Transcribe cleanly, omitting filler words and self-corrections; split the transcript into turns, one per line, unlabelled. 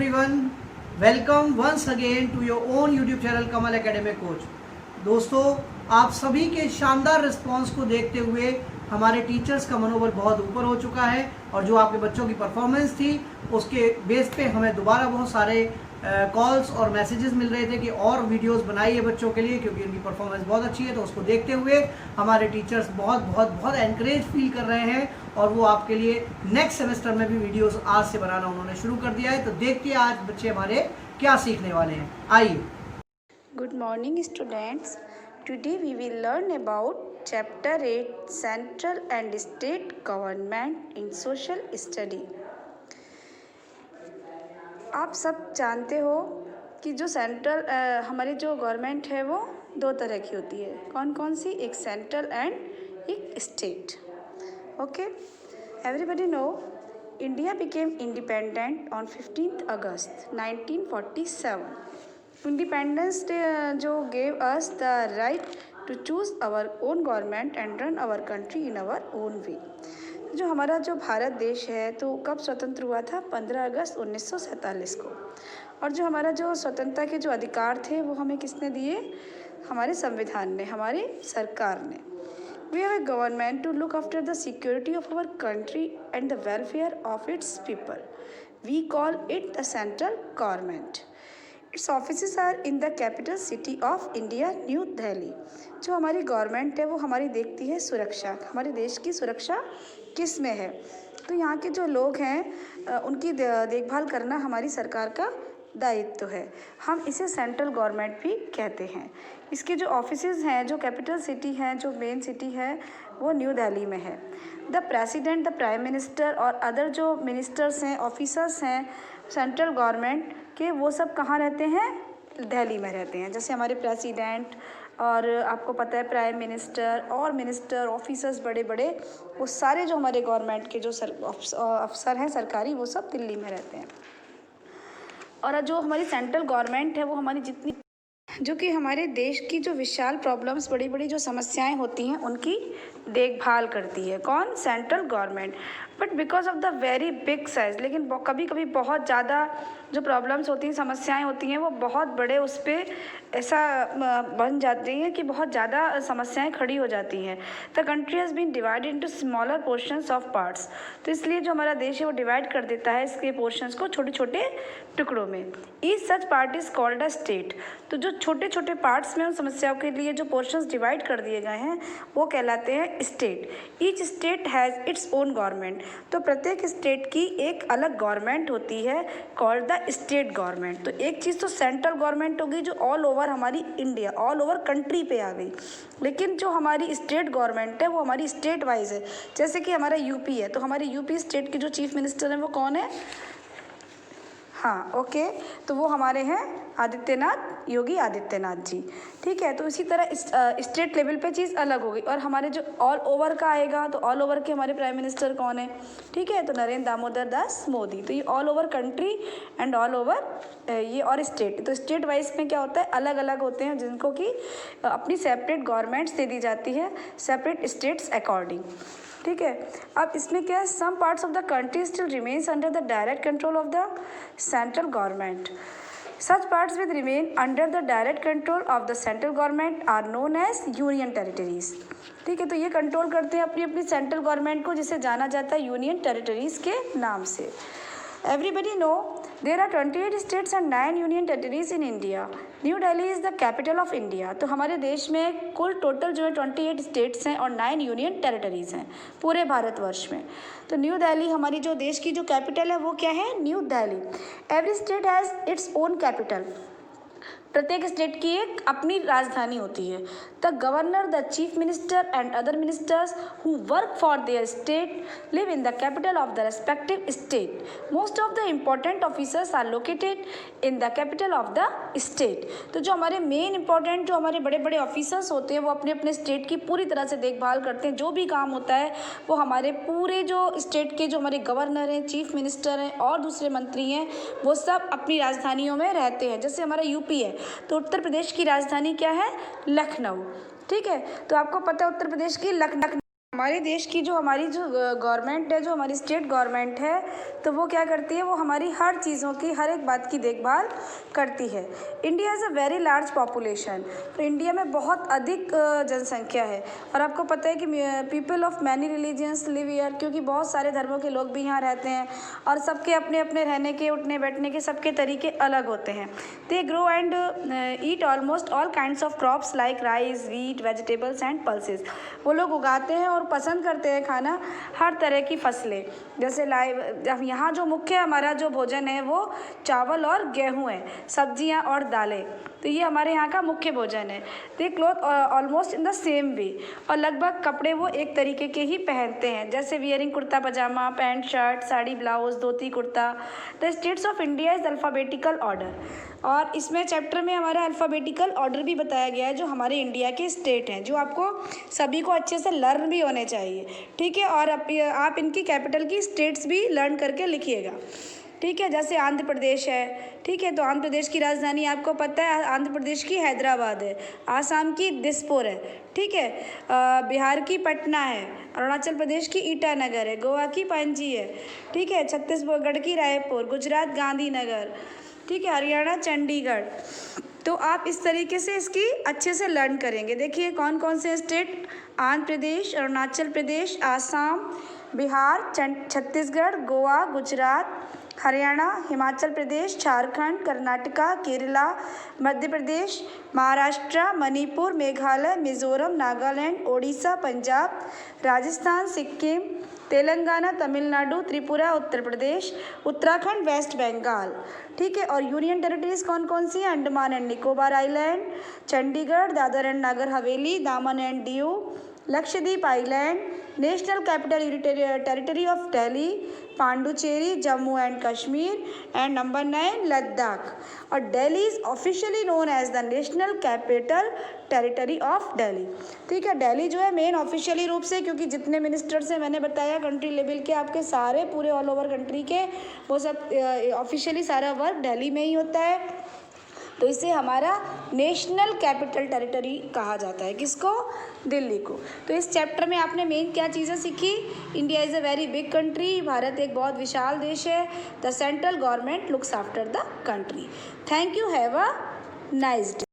everyone, welcome once again to your own YouTube channel Kamal academic coach. दोस्तों, आप सभी के शानदार रिस्पांस को देखते हुए हमारे टीचर्स का मनोबल बहुत ऊपर हो चुका है और जो आपके बच्चों की परफॉर्मेंस थी उसके बेस पे हमें दोबारा बहुत सारे कॉल्स और मैसेजेस मिल रहे थे कि और वीडियोस बनाइए बच्चों के लिए, क्योंकि उनकी परफॉर्मेंस बहुत अच्छी है। तो उसको देखते हुए हमारे टीचर्स बहुत बहुत बहुत एनकरेज फील कर रहे हैं और वो आपके लिए नेक्स्ट सेमेस्टर में भी वीडियोस आज से बनाना उन्होंने शुरू कर दिया है। तो देखिए आज बच्चे हमारे क्या सीखने वाले हैं, आइए।
Good morning students. Today we will learn about chapter 8 Central and State Government in Social Study. आप सब जानते हो कि जो सेंट्रल हमारी जो गवर्नमेंट है वो दो तरह की होती है। कौन कौन सी? एक सेंट्रल एंड एक state. Okay, everybody know India became independent on 15 August 1947. Independence day जो gave us the right to choose our own government and run our country in our own way. जो हमारा जो भारत देश है तो कब स्वतंत्र हुआ था? 15 अगस्त 1947 को। और जो हमारा जो स्वतंत्रता के जो अधिकार थे वो हमें किसने दिए? हमारे संविधान ने, हमारी सरकार ने। We have a government to look after the security of our country and the welfare of its people. We call it the central government. Its offices are in the capital city of India, New Delhi. जो हमारी government है वो हमारी देखती है सुरक्षा, हमारे देश की सुरक्षा किस में है? तो यहाँ के जो लोग हैं उनकी देखभाल करना हमारी सरकार का दायित्व है। हम इसे सेंट्रल गवर्नमेंट भी कहते हैं। इसके जो ऑफिसेज हैं, जो कैपिटल सिटी हैं, जो मेन सिटी है वो न्यू दिल्ली में है। The president, the prime minister और अदर जो मिनिस्टर्स हैं, ऑफिसर्स हैं सेंट्रल गवर्नमेंट के, वो सब कहाँ रहते हैं? दिल्ली में रहते हैं। जैसे हमारे प्रेसिडेंट और आपको पता है प्राइम मिनिस्टर और मिनिस्टर, ऑफिसर्स बड़े बड़े, वो सारे जो हमारे गवर्नमेंट के जो अफसर हैं सरकारी, वो सब दिल्ली में रहते हैं। और जो हमारी सेंट्रल गवर्नमेंट है वो हमारी जितनी जो कि हमारे देश की जो विशाल प्रॉब्लम्स, बड़ी बड़ी जो समस्याएं होती हैं उनकी देखभाल करती है। कौन? Central government. But because of the very big size, लेकिन कभी कभी बहुत ज़्यादा जो प्रॉब्लम्स होती हैं, समस्याएं होती हैं, वो बहुत बड़े उस पर ऐसा बन जाती हैं कि बहुत ज़्यादा समस्याएं खड़ी हो जाती हैं। The country has been divided into smaller portions of parts. तो इसलिए जो हमारा देश है वो डिवाइड कर देता है इसके पोर्शंस को छोटे छोटे टुकड़ों में। Each such part is called a state. तो जो छोटे छोटे पार्ट्स में उन समस्याओं के लिए जो पोर्शंस डिवाइड कर दिए गए हैं वो कहलाते हैं state. Each state has its own government. तो प्रत्येक स्टेट की एक अलग गवर्नमेंट होती है, कॉल्ड द स्टेट गवर्नमेंट। तो एक चीज़ तो सेंट्रल गवर्नमेंट होगी जो ऑल ओवर हमारी इंडिया, ऑल ओवर कंट्री पे आ गई। लेकिन जो हमारी स्टेट गवर्नमेंट है वो हमारी स्टेट वाइज है। जैसे कि हमारा यूपी है तो हमारी यूपी स्टेट के जो चीफ मिनिस्टर हैं वो कौन है? हाँ, ओके, तो वो हमारे हैं आदित्यनाथ, योगी आदित्यनाथ जी। ठीक है, तो इसी तरह स्टेट लेवल पे चीज़ अलग होगी। और हमारे जो ऑल ओवर का आएगा तो ऑल ओवर के हमारे प्राइम मिनिस्टर कौन है? ठीक है, तो नरेंद्र दामोदर दास मोदी। तो ये all over country and all over ये और स्टेट। तो स्टेट वाइज में क्या होता है? अलग अलग होते हैं जिनको कि अपनी सेपरेट गवर्नमेंट्स दे दी जाती है, सेपरेट स्टेट्स अकॉर्डिंग। ठीक है, अब इसमें क्या है? Some parts of the country still remains under the direct control of the central government. Such parts which remain under the direct control of the central government are known as union territories. ठीक है, तो ये control करते हैं अपनी अपनी central government को, जिसे जाना जाता है यूनियन टेरिटरीज के नाम से। Everybody know there are 28 states and 9 union territories in India. New Delhi is the capital of India. तो हमारे देश में कुल टोटल जो है 28 स्टेट्स हैं और 9 यूनियन टेरिटरीज हैं पूरे भारतवर्ष में। तो न्यू दिल्ली हमारी जो देश की जो कैपिटल है वो क्या है? New Delhi. Every state has its own capital. प्रत्येक स्टेट की एक अपनी राजधानी होती है। The governor, the chief minister and other ministers who work for their state live in the capital of the respective state. Most of the important officers are located in the capital of the state. तो जो हमारे main important जो हमारे बड़े बड़े officers होते हैं वो अपने अपने स्टेट की पूरी तरह से देखभाल करते हैं। जो भी काम होता है वो हमारे पूरे जो स्टेट के जो हमारे गवर्नर हैं, चीफ मिनिस्टर हैं और दूसरे मंत्री हैं, वो सब अपनी राजधानियों में रहते हैं। जैसे हमारा यूपी है तो उत्तर प्रदेश की राजधानी क्या है? लखनऊ। ठीक है, तो आपको पता है उत्तर प्रदेश की लखनऊ हमारे देश की हमारी जो गवर्नमेंट है, जो हमारी स्टेट गवर्नमेंट है, तो वो क्या करती है, वो हमारी हर चीज़ों की, हर एक बात की देखभाल करती है। India is a very large population, तो इंडिया में बहुत अधिक जनसंख्या है। और आपको पता है कि people of many religions live here, क्योंकि बहुत सारे धर्मों के लोग भी यहाँ रहते हैं और सबके अपने अपने रहने के, उठने बैठने के सबके तरीके अलग होते हैं। They grow and eat almost all kinds of crops like rice, wheat, vegetables and pulses. वो लोग उगाते हैं और पसंद करते हैं खाना हर तरह की फसलें। जैसे यहाँ जो मुख्य हमारा जो भोजन है वो चावल और गेहूँ है, सब्जियाँ और दालें, तो ये हमारे यहाँ का मुख्य भोजन है। They cloth almost in the same way, और लगभग कपड़े वो एक तरीके के ही पहनते हैं, जैसे wearing kurta pyjama, pant shirt, sari blouse, dhoti kurta. The states of India is alphabetical order, और इसमें चैप्टर में हमारा अल्फ़ाबेटिकल ऑर्डर भी बताया गया है जो हमारे इंडिया के स्टेट हैं, जो आपको सभी को अच्छे से लर्न भी होने चाहिए, ठीक है। और आप इनकी कैपिटल की स्टेट्स भी लर्न करके लिखिएगा, ठीक है। जैसे आंध्र प्रदेश है, ठीक है, तो आंध्र प्रदेश की राजधानी आपको पता है, आंध्र प्रदेश की हैदराबाद है। आसाम की दिसपुर है, ठीक है। बिहार की पटना है। अरुणाचल प्रदेश की ईटानगर है। गोवा की पणजी है, ठीक है। छत्तीसगढ़ की रायपुर। गुजरात गांधीनगर, ठीक है। हरियाणा चंडीगढ़। तो आप इस तरीके से इसकी अच्छे से लर्न करेंगे। देखिए कौन कौन से स्टेट, आंध्र प्रदेश, अरुणाचल प्रदेश, आसाम, बिहार, छत्तीसगढ़, गोवा, गुजरात, हरियाणा, हिमाचल प्रदेश, झारखंड, कर्नाटका, केरला, मध्य प्रदेश, महाराष्ट्र, मणिपुर, मेघालय, मिजोरम, नागालैंड, ओडिशा, पंजाब, राजस्थान, सिक्किम, तेलंगाना, तमिलनाडु, त्रिपुरा, उत्तर प्रदेश, उत्तराखंड, वेस्ट बंगाल, ठीक है। और यूनियन टेरिटरीज कौन कौन सी हैं? Andaman and Nicobar island, Chandigarh, Dadra and Nagar Haveli, Daman and Diu, Lakshadweep island, national capital territory of Delhi, Pondicherry, Jammu and Kashmir, and number 9 Ladakh. और Delhi is officially known as the national capital territory of Delhi, ठीक है। दिल्ली जो है मेन ऑफिशियली रूप से, क्योंकि जितने मिनिस्टर्स हैं मैंने बताया कंट्री लेवल के आपके सारे पूरे ऑल ओवर कंट्री के, वो सब ऑफिशियली सारा वर्क दिल्ली में ही होता है, तो इसे हमारा नेशनल कैपिटल टेरिटरी कहा जाता है। किसको? दिल्ली को। तो इस चैप्टर में आपने मेन क्या चीज़ें सीखी? India is a very big country, Bharat एक बहुत विशाल देश है। The central government looks after the country. Thank you, have a nice day.